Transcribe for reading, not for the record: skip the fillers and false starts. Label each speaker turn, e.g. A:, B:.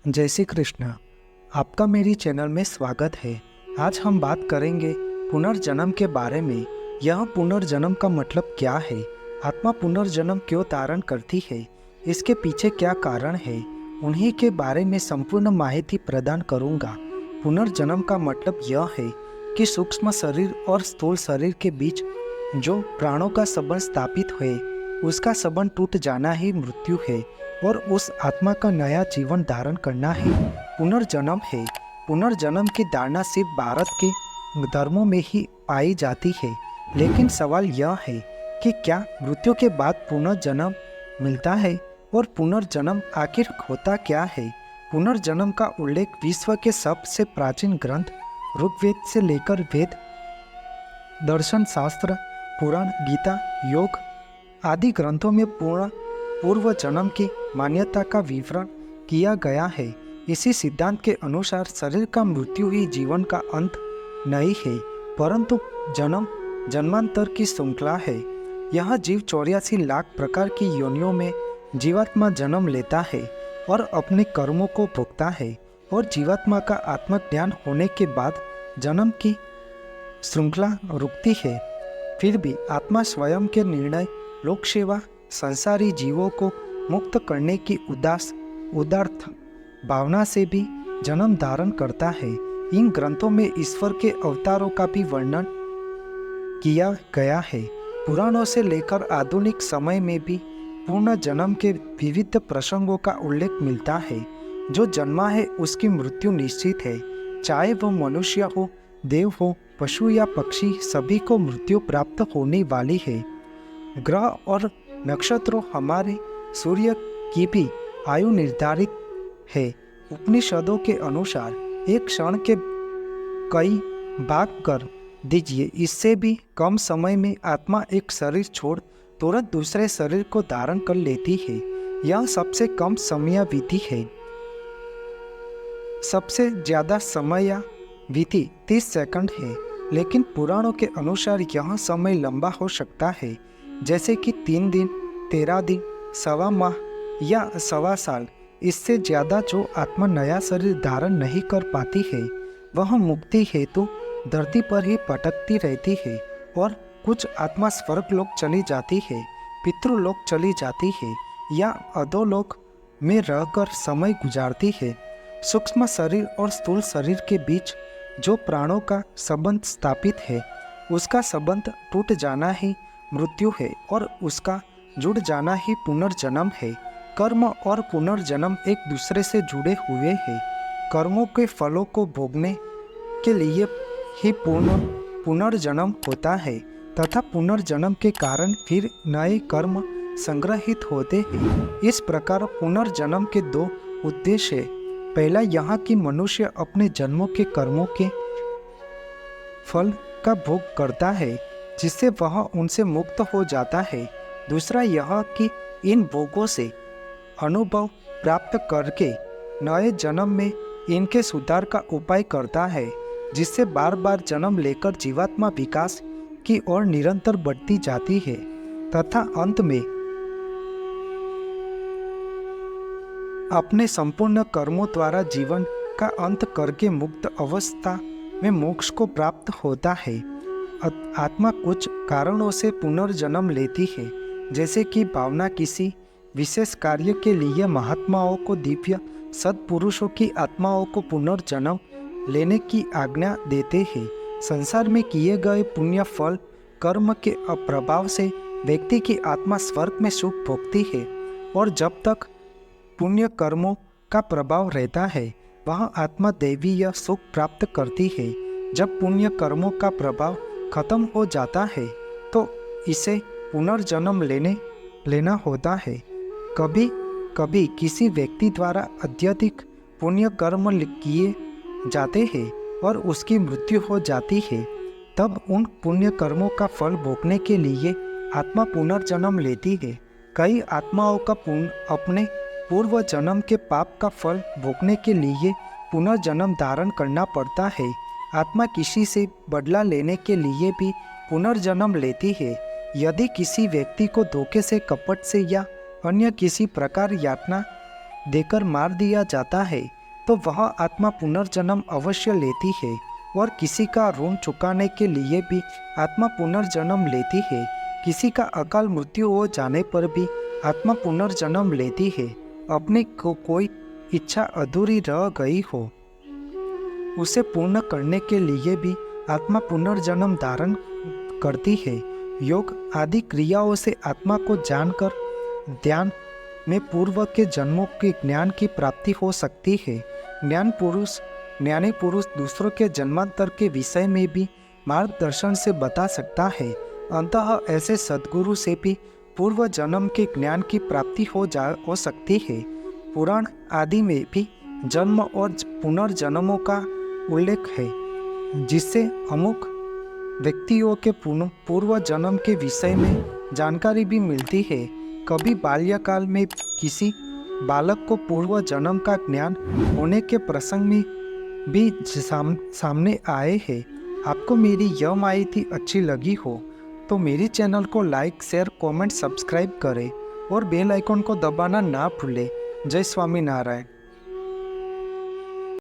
A: जय श्री कृष्ण। आपका मेरी चैनल में स्वागत है। आज हम बात करेंगे पुनर्जन्म के बारे में। यह पुनर्जन्म का मतलब क्या है, आत्मा पुनर्जन्म क्यों धारण करती है, इसके पीछे क्या कारण है, उन्हीं के बारे में संपूर्ण माहिती प्रदान करूंगा। पुनर्जन्म का मतलब यह है कि सूक्ष्म शरीर और स्थूल शरीर के बीच जो प्राणों का संबंध स्थापित है, उसका संबंध टूट जाना ही मृत्यु है और उस आत्मा का नया जीवन धारण करना ही पुनर्जन्म है। पुनर्जन्म की धारणा सिर्फ भारत के धर्मों में ही पाई जाती है, लेकिन सवाल यह है कि क्या मृत्यु के बाद पुनर्जन्म मिलता है और पुनर्जन्म आखिर होता क्या है। पुनर्जन्म का उल्लेख विश्व के सबसे प्राचीन ग्रंथ ऋग्वेद से लेकर वेद, दर्शन शास्त्र, पुराण, गीता, योग आदि ग्रंथों में पूर्व जन्म की मान्यता का विवरण किया गया है। इसी सिद्धांत के अनुसार शरीर का मृत्यु ही जीवन का अंत नहीं है, परंतु जन्मांतर की श्रृंखला है। यह जीव 84 लाख प्रकार की योनियों में जीवात्मा जन्म लेता है और अपने कर्मों को भोगता है, और जीवात्मा का आत्मज्ञान होने के बाद जन्म की श्रृंखला रुकती है। फिर भी आत्मा स्वयं के निर्णय, लोक सेवा, संसारी जीवों को मुक्त करने की उदार्थ भावना से भी जन्म धारण करता है। इन ग्रंथों में ईश्वर के अवतारों का भी वर्णन किया गया है। पुराणों से लेकर आधुनिक समय में भी पूर्ण जन्म के विविध प्रसंगों का उल्लेख मिलता है। जो जन्मा है उसकी मृत्यु निश्चित है, चाहे वह मनुष्य हो, देव हो, पशु या पक्षी, सभी को मृत्यु प्राप्त होने वाली है। ग्रह और नक्षत्रों हमारे सूर्य की भी आयु निर्धारित है। उपनिषदों के अनुसार एक क्षण के कई भाग कर दीजिए, इससे भी कम समय में आत्मा एक शरीर छोड़ तुरंत दूसरे शरीर को धारण कर लेती है। यह सबसे कम समयावधि है। सबसे ज्यादा समयावधि 30 सेकंड है, लेकिन पुराणों के अनुसार यह समय लंबा हो सकता है, जैसे कि 3 दिन, 13 दिन, सवा माह या सवा साल। इससे ज़्यादा जो आत्मा नया शरीर धारण नहीं कर पाती है, वह मुक्ति हेतु धरती पर ही भटकती रहती है, और कुछ आत्मा स्वर्गलोक चली जाती है, पितृलोक चली जाती है या अधोलोक में रहकर समय गुजारती है। सूक्ष्म शरीर और स्थूल शरीर के बीच जो प्राणों का संबंध स्थापित है, उसका संबंध टूट जाना ही मृत्यु है और उसका जुड़ जाना ही पुनर्जन्म है। कर्म और पुनर्जन्म एक दूसरे से जुड़े हुए हैं। कर्मों के फलों को भोगने के लिए ही पुनर्जन्म होता है, तथा पुनर्जन्म के कारण फिर नए कर्म संग्रहित होते हैं। इस प्रकार पुनर्जन्म के 2 उद्देश्य हैं। पहला यह कि मनुष्य अपने जन्मों के कर्मों के फल का भोग करता है, जिससे वह उनसे मुक्त हो जाता है। दूसरा यह कि इन भोगों से अनुभव प्राप्त करके नए जन्म में इनके सुधार का उपाय करता है, जिससे बार बार जन्म लेकर जीवात्मा विकास की ओर निरंतर बढ़ती जाती है, तथा अंत में अपने संपूर्ण कर्मों द्वारा जीवन का अंत करके मुक्त अवस्था में मोक्ष को प्राप्त होता है। आत्मा कुछ कारणों से पुनर्जन्म लेती है, जैसे कि भावना किसी विशेष कार्य के लिए महात्माओं को, दिव्य सत्पुरुषों की आत्माओं को पुनर्जन्म लेने की आज्ञा देते हैं। संसार में किए गए पुण्य फल कर्म के प्रभाव से व्यक्ति की आत्मा स्वर्ग में सुख भोगती है, और जब तक पुण्य कर्मों का प्रभाव रहता है, वह आत्मा दैवीय सुख प्राप्त करती है। जब पुण्य कर्मों का प्रभाव खत्म हो जाता है, तो इसे पुनर्जन्म लेना होता है। कभी कभी किसी व्यक्ति द्वारा अत्यधिक पुण्य कर्म किए जाते हैं और उसकी मृत्यु हो जाती है, तब उन पुण्य कर्मों का फल भोगने के लिए आत्मा पुनर्जन्म लेती है। कई आत्माओं का अपने पूर्व जन्म के पाप का फल भोगने के लिए पुनर्जन्म धारण करना पड़ता है। आत्मा किसी से बदला लेने के लिए भी पुनर्जन्म लेती है। यदि किसी व्यक्ति को धोखे से, कपट से या अन्य किसी प्रकार यातना देकर मार दिया जाता है, तो वह आत्मा पुनर्जन्म अवश्य लेती है। और किसी का ऋण चुकाने के लिए भी आत्मा पुनर्जन्म लेती है। किसी का अकाल मृत्यु हो जाने पर भी आत्मा पुनर्जन्म लेती है। अपनी कोई इच्छा अधूरी रह गई हो, उसे पूर्ण करने के लिए भी आत्मा पुनर्जन्म धारण करती है। योग आदि क्रियाओं से आत्मा को जानकर ध्यान में पूर्व के जन्मों के ज्ञान की प्राप्ति हो सकती है। ज्ञानी पुरुष दूसरों के जन्मांतर के विषय में भी मार्गदर्शन से बता सकता है। अतः ऐसे सद्गुरु से भी पूर्व जन्म के ज्ञान की प्राप्ति हो सकती है। पुराण आदि में भी जन्म और पुनर्जन्मों का उल्लेख है, जिससे अमुक व्यक्तियों के पूर्व जन्म के विषय में जानकारी भी मिलती है। कभी बाल्यकाल में किसी बालक को पूर्व जन्म का ज्ञान होने के प्रसंग में भी सामने आए हैं। आपको मेरी यह माहिती अच्छी लगी हो तो मेरी चैनल को लाइक, शेयर, कमेंट, सब्सक्राइब करें और बेल आइकन को दबाना ना भूलें। जय स्वामीनारायण।